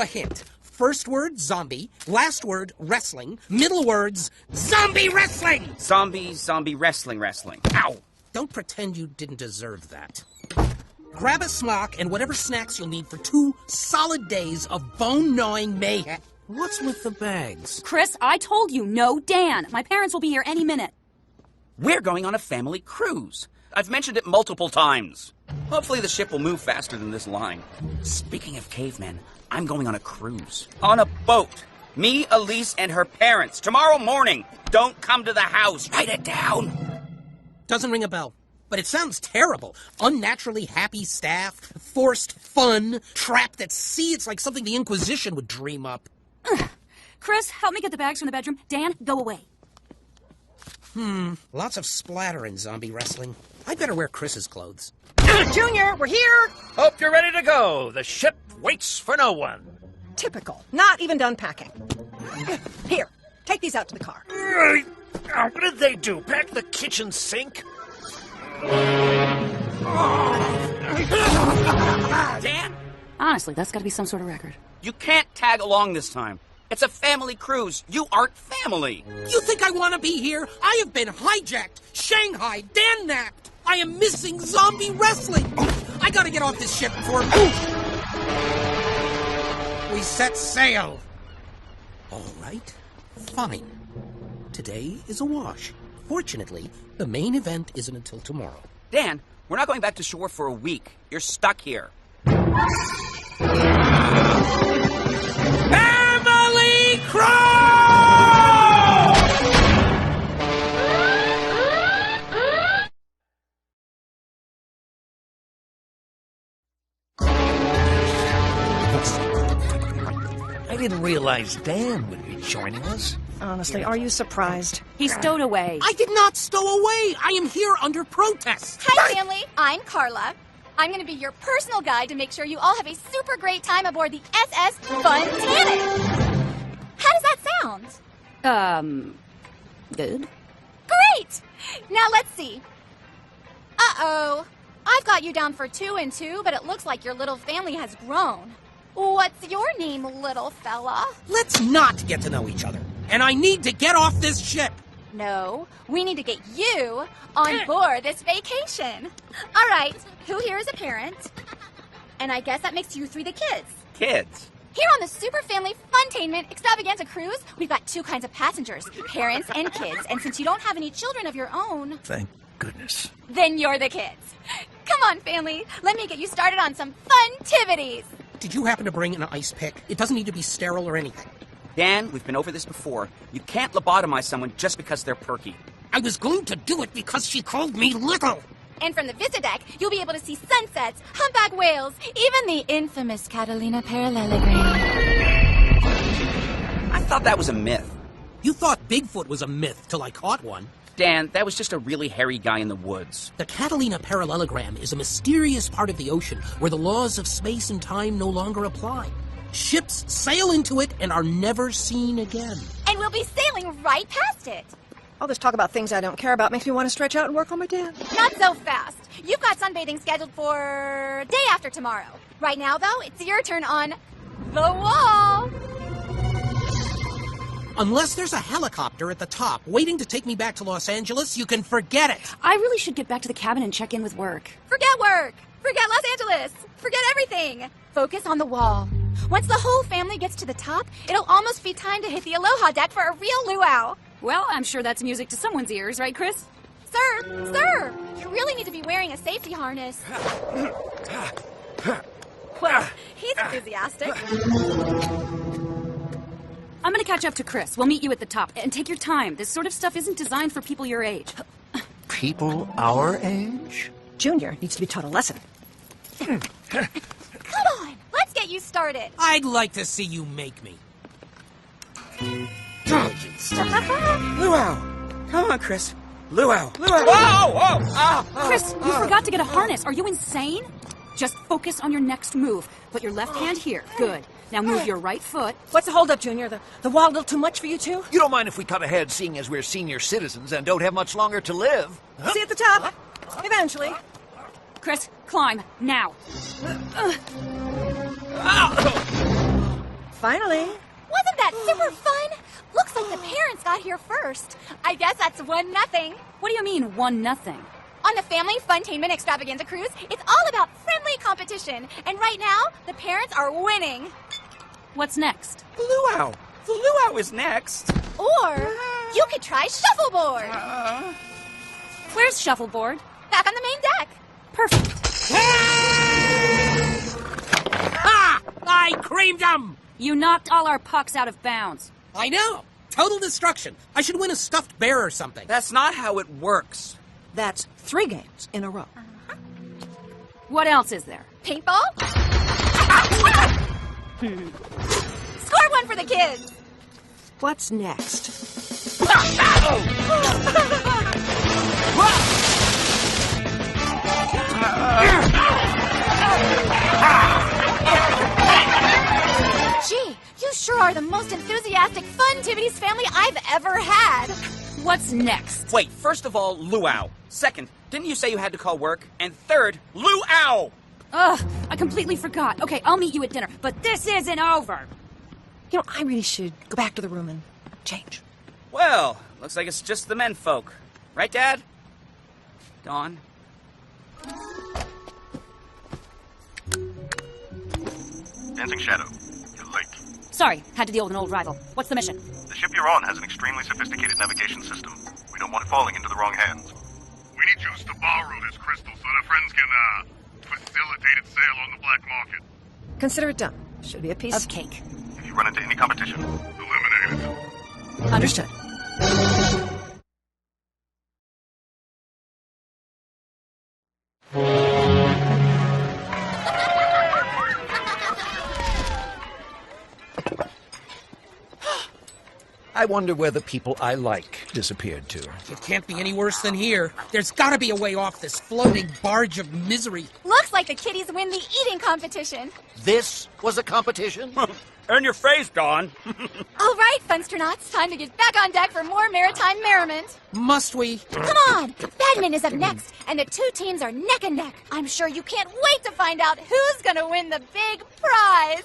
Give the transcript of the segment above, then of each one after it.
A hint. First word, zombie. Last word, wrestling. Middle words, zombie wrestling! Zombie wrestling. Ow! Don't pretend you didn't deserve that. Grab a smock and whatever snacks you'll need for 2 solid days of bone-gnawing mayhem. What's with the bags? Chris, I told you, no Dan. My parents will be here any minute. We're going on a family cruise. I've mentioned it multiple times. Hopefully the ship will move faster than this line. Speaking of cavemen, I'm going on a cruise. On a boat. Me, Elise, and her parents. Tomorrow morning. Don't come to the house. Write it down. Doesn't ring a bell. But it sounds terrible. Unnaturally happy staff, forced fun, trapped at sea. It's like something the Inquisition would dream up. Chris, help me get the bags from the bedroom. Dan, go away. Lots of splatter in zombie wrestling. I'd better wear Chris's clothes. Junior, we're here! Hope you're ready to go. The ship waits for no one. Typical. Not even done packing. Here, take these out to the car. What did they do? Pack the kitchen sink? Dan, Honestly, that's gotta be some sort of record. you can't tag along this time. It's a family cruise. You aren't family. You think I want to be here? I have been hijacked, shanghaied, Dan-napped. I am missing zombie wrestling. I gotta get off this ship before... we set sail. All right, fine. Today is a wash. Fortunately, the main event isn't until tomorrow. Dan, we're not going back to shore for a week. You're stuck here. Emily Crow! I didn't realize Dan would be joining us. Honestly, are you surprised? He stowed away. I did not stow away. I am here under protest. Hi, family. I'm Carla. I'm going to be your personal guide to make sure you all have a super great time aboard the SS Fun-Tanic. How does that sound? Good. Great! Now let's see. Uh-oh. I've got you down for 2 and 2, but it looks like your little family has grown. What's your name, little fella? Let's not get to know each other. And I need to get off this ship. No, we need to get you on board this vacation. All right, who here is a parent? And I guess that makes you 3 the kids. Kids. Here on the Super Family Funtainment Extravaganza Cruise, we've got 2 kinds of passengers, parents and kids. And since you don't have any children of your own... Thank goodness. Then you're the kids. Come on, family. Let me get you started on some fun-tivities. Did you happen to bring an ice pick? It doesn't need to be sterile or anything. Dan, we've been over this before. You can't lobotomize someone just because they're perky. I was going to do it because she called me little. And from the Vista Deck, you'll be able to see sunsets, humpback whales, even the infamous Catalina parallelogram. I thought that was a myth. You thought Bigfoot was a myth till I caught one. Dan, that was just a really hairy guy in the woods. The Catalina parallelogram is a mysterious part of the ocean where the laws of space and time no longer apply. Ships sail into it and are never seen again. And we'll be sailing right past it. All this talk about things I don't care about makes me want to stretch out and work on my dad. Not so fast. You've got sunbathing scheduled for day after tomorrow. Right now, though, it's your turn on the wall. Unless there's a helicopter at the top waiting to take me back to Los Angeles, you can forget it. I really should get back to the cabin and check in with work. Forget work. Forget Los Angeles. Forget everything. Focus on the wall. Once the whole family gets to the top, it'll almost be time to hit the Aloha deck for a real luau. Well, I'm sure that's music to someone's ears, right, Chris? Sir, you really need to be wearing a safety harness. Well, he's enthusiastic. I'm gonna catch up to Chris. We'll meet you at the top. And take your time. This sort of stuff isn't designed for people your age. People our age? Junior needs to be taught a lesson. Come on, let's get you started. I'd like to see you make me. Luau! Come on, Chris. Luau! Luau! Whoa! Whoa! Ah! Chris, you forgot to get a harness. Are you insane? Just focus on your next move. Put your left hand here. Good. Now move your right foot. What's the holdup, Junior? The wall a little too much for you two? You don't mind if we cut ahead, seeing as we're senior citizens and don't have much longer to live? Huh? See you at the top. Eventually. Chris, climb. Now. finally. Wasn't that super fun? Looks like the parents got here first. I guess that's 1-0. What do you mean, 1-0? On the Family Funtainment Extravaganza Cruise, it's all about friendly competition. And right now, the parents are winning. What's next? Luau. The luau is next. Or you could try shuffleboard. Where's shuffleboard? Back on the main deck. Perfect. Ha! I creamed them! You knocked all our pucks out of bounds. I know. Total destruction. I should win a stuffed bear or something. That's not how it works. That's 3 games in a row. What else is there? Paintball? Score one for the kids. What's next? Gee, you sure are the most enthusiastic Fun-tivities family I've ever had. What's next? Wait, first of all, luau. Second, didn't you say you had to call work? And third, luau! Ugh, I completely forgot. Okay, I'll meet you at dinner, but this isn't over. You know, I really should go back to the room and change. Well, looks like it's just the men folk. Right, Dad? Dawn? Dancing Shadow, you're late. Sorry, had to deal with an old rival. What's the mission? The ship you're on has an extremely sophisticated navigation system. We don't want it falling into the wrong hands. We need you to borrow this crystal so our friends can, facilitate its sale on the black market. Consider it done. Should be a piece Of cake. If you run into any competition, eliminate it. Understood. I wonder where the people I like disappeared to. It can't be any worse than here. There's gotta be a way off this floating barge of misery. Looks like the kiddies win the eating competition. This was a competition? Earn your face, Dawn. All right, Funsternauts, time to get back on deck for more maritime merriment. Must we? Come on! Badminton is up next, and the two teams are neck and neck. I'm sure you can't wait to find out who's gonna win the big prize.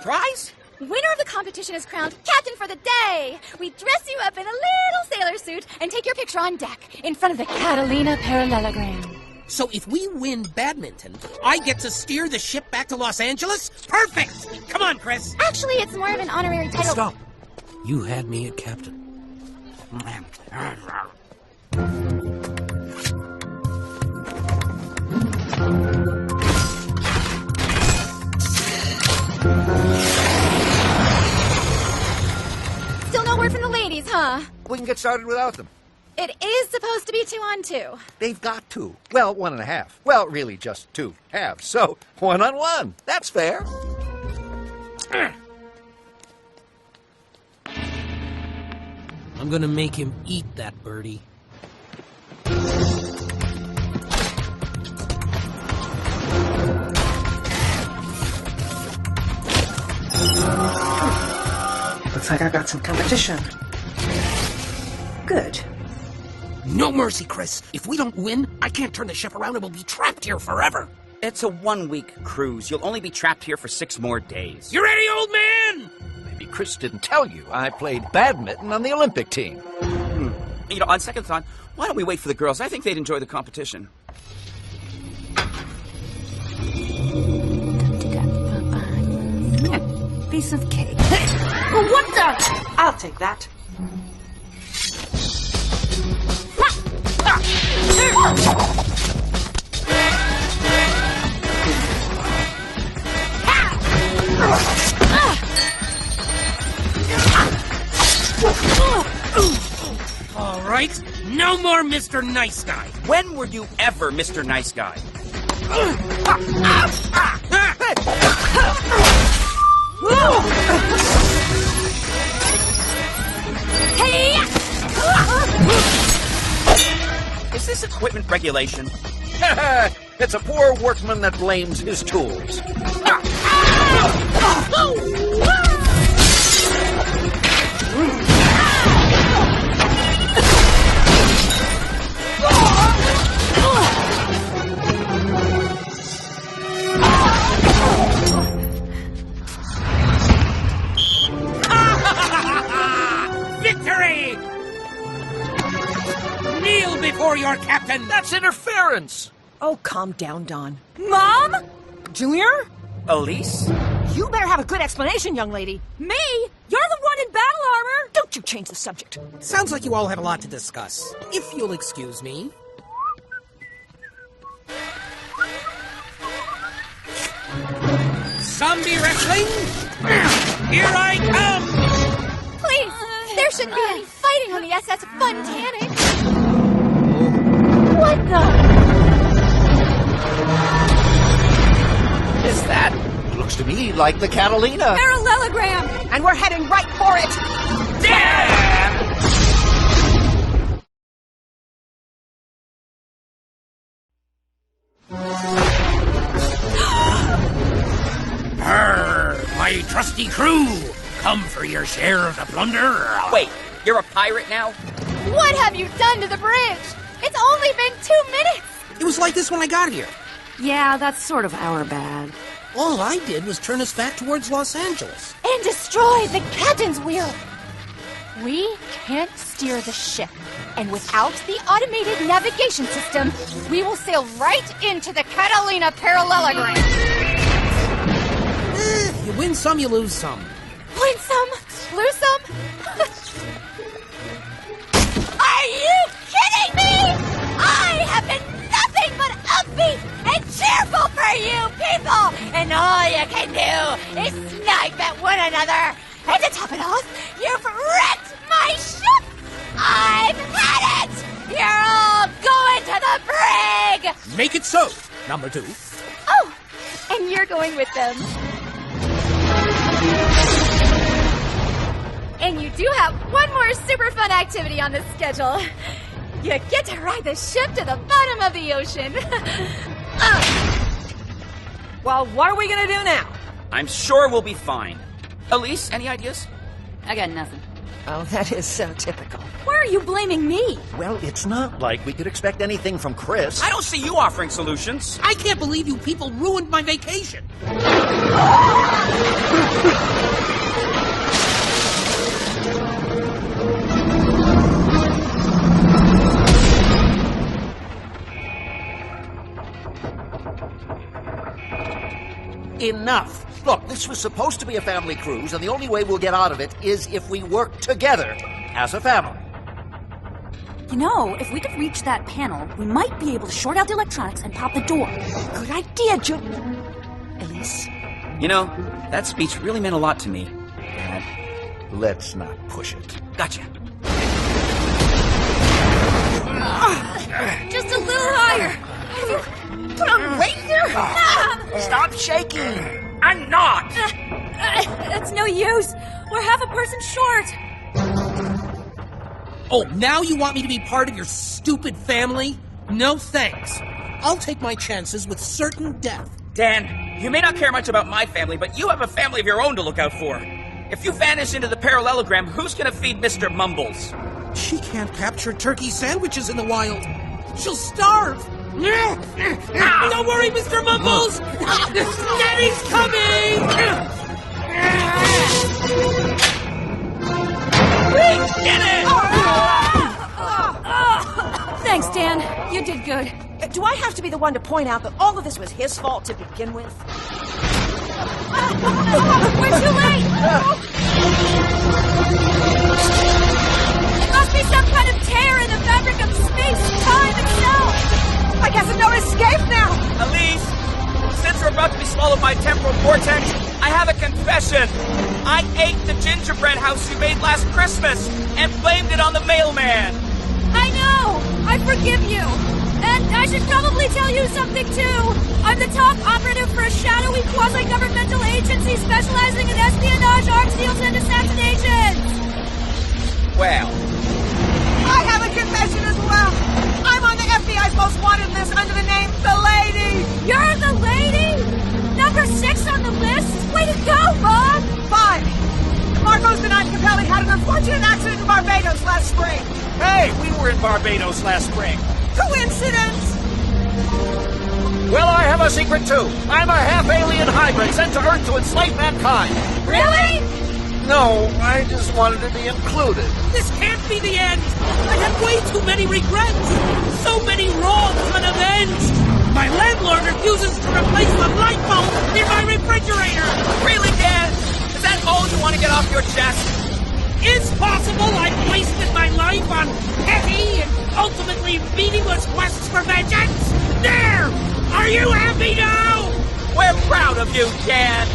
Prize? Winner of the competition is crowned captain for the day. We dress you up in a little sailor suit and take your picture on deck in front of the Catalina parallelogram. So if we win badminton, I get to steer the ship back to Los Angeles? Perfect! Come on, Chris. Actually, it's more of an honorary title. Stop. You had me at captain. Still no word from the ladies, huh? We can get started without them. It is supposed to be 2-on-2. They've got 2. Well, 1.5. Well, really just 2 halves. So, 1-on-1. That's fair. I'm gonna make him eat that birdie. Looks like I got some competition. Good. No mercy, Chris. If we don't win, I can't turn the ship around and we'll be trapped here forever. It's a 1-week cruise. You'll only be trapped here for 6 more days. You ready, old man? Maybe Chris didn't tell you I played badminton on the Olympic team. You know, on second thought, why don't we wait for the girls? I think they'd enjoy the competition. Piece of cake. What the? I'll take that. All right, no more Mr. Nice Guy. When were you ever Mr. Nice Guy? Is this equipment regulation? It's a poor workman that blames his tools. before your captain! That's interference! Oh, calm down, Don. Mom? Junior? Elise? You better have a good explanation, young lady. Me? You're the one in battle armor! Don't you change the subject. Sounds like you all have a lot to discuss. If you'll excuse me. Zombie wrestling? Here I come! Please, there shouldn't be any fighting on the SS Funtanic. What the? Is that? Looks to me like the Catalina. Parallelogram! And we're heading right for it. Damn! My trusty crew! Come for your share of the plunder! Wait, you're a pirate now? What have you done to the bridge? It's only been 2 minutes. It was like this when I got here. Yeah, that's sort of our bad. All I did was turn us back towards Los Angeles. And destroy the captain's wheel. We can't steer the ship. And without the automated navigation system, we will sail right into the Catalina parallelogram. You win some, you lose some. Win some, lose some. Are you kidding me? I have been nothing but upbeat and cheerful for you people, and all you can do is snipe at one another. And to top it off, you've wrecked my ship. I've had it. You're all going to the brig. Make it so, number 2. Oh, and you're going with them. And you do have one more super fun activity on the schedule. You get to ride the ship to the bottom of the ocean. Well, what are we gonna do now? I'm sure we'll be fine. Elise, any ideas? I got nothing. Oh, that is so typical. Why are you blaming me? Well, it's not like we could expect anything from Chris. I don't see you offering solutions. I can't believe you people ruined my vacation. Enough. Look, this was supposed to be a family cruise, and the only way we'll get out of it is if we work together as a family. You know, if we could reach that panel, we might be able to short out the electronics and pop the door. Good idea, Elise. You know, that speech really meant a lot to me. Let's not push it. Gotcha. Just a little higher. Put on weight here. Stop shaking. I'm not! It's no use. We're half a person short. Oh, now you want me to be part of your stupid family? No thanks. I'll take my chances with certain death. Dan, you may not care much about my family, but you have a family of your own to look out for. If you vanish into the parallelogram, who's gonna feed Mr. Mumbles? She can't capture turkey sandwiches in the wild. She'll starve. Don't worry, Mr. Mumbles! Daddy's coming! We did it! Thanks, Dan. You did good. Do I have to be the one to point out that all of this was his fault to begin with? We're too late! It must be some kind of tear in the fabric of space, time itself! I guess there's no escape now! Elise, since we're about to be swallowed by temporal vortex, I have a confession. I ate the gingerbread house you made last Christmas and blamed it on the mailman. I know! I forgive you! And I should probably tell you something, too! I'm the top operative for a shadowy quasi-governmental agency specializing in espionage, arms deals, and assassinations! Well, I have a confession as well! I'm on the FBI's most wanted list under the name The Lady! You're the lady? Number 6 on the list? Way to go, Bob! 5. Marcos and Capelli had an unfortunate accident in Barbados last spring. Hey, we were in Barbados last spring. Coincidence? Well, I have a secret too. I'm a half-alien hybrid sent to Earth to enslave mankind. Really? No, I I just wanted to be included. This can't be the end! I have way too many regrets! So many wrongs unavenged! My landlord refuses to replace the light bulb in my refrigerator! Really, Dan? Is that all you want to get off your chest? It's possible I've wasted my life on petty and ultimately meaningless quests for vengeance! There! Are you happy now? We're proud of you, Dan.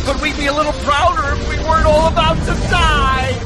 But we'd be a little prouder if we weren't all about to die.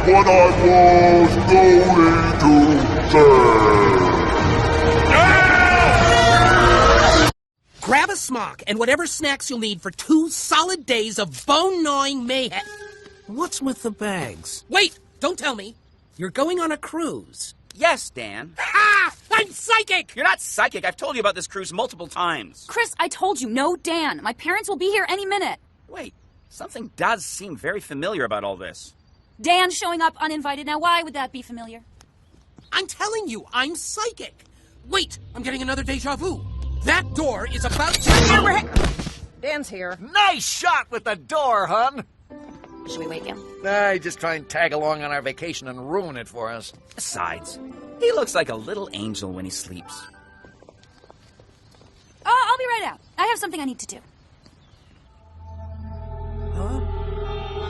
What I was going to say. Grab a smock and whatever snacks you'll need for 2 solid days of bone-gnawing mayhem. What's with the bags? Wait! Don't tell me! You're going on a cruise. Yes, Dan. Ha! I'm psychic! You're not psychic. I've told you about this cruise multiple times. Chris, I told you, no Dan. My parents will be here any minute. Wait, something does seem very familiar about all this. Dan showing up uninvited. Now, why would that be familiar? I'm telling you, I'm psychic. Wait, I'm getting another deja vu. That door is about to... Dan's here. Nice shot with the door, hun. Should we wake him? I just try and tag along on our vacation and ruin it for us. Besides, he looks like a little angel when he sleeps. Oh, I'll be right out. I have something I need to do.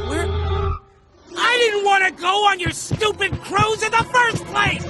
Where... I didn't want to go on your stupid cruise in the first place!